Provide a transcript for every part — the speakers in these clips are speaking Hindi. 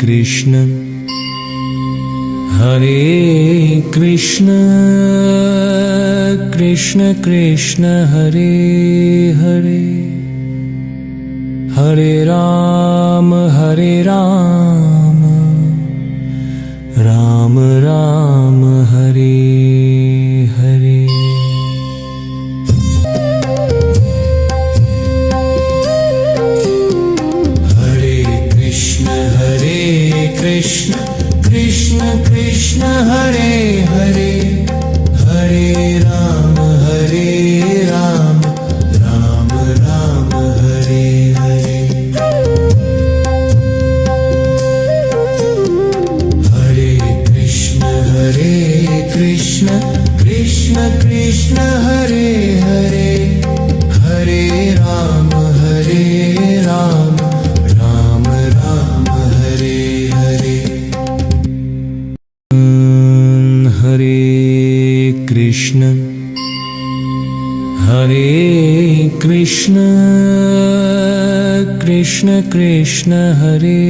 कृष्ण हरे कृष्ण कृष्ण कृष्ण हरे हरे हरे राम राम राम हरे हरे। कृष्ण कृष्ण कृष्ण हरे हरे हरे राम राम राम हरे हरे। हरे कृष्ण कृष्ण कृष्ण हरे हरे हरे राम राम राम हरे हरे। हरे कृष्ण कृष्ण कृष्ण हरे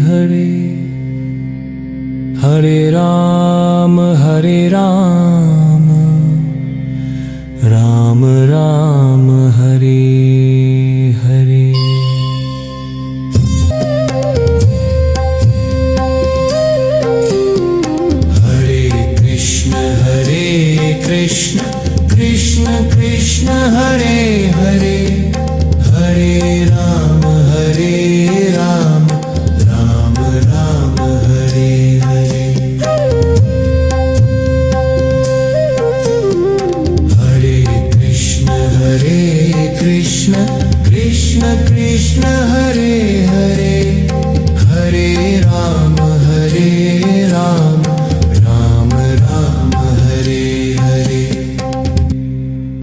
हरे हरे राम राम राम हरे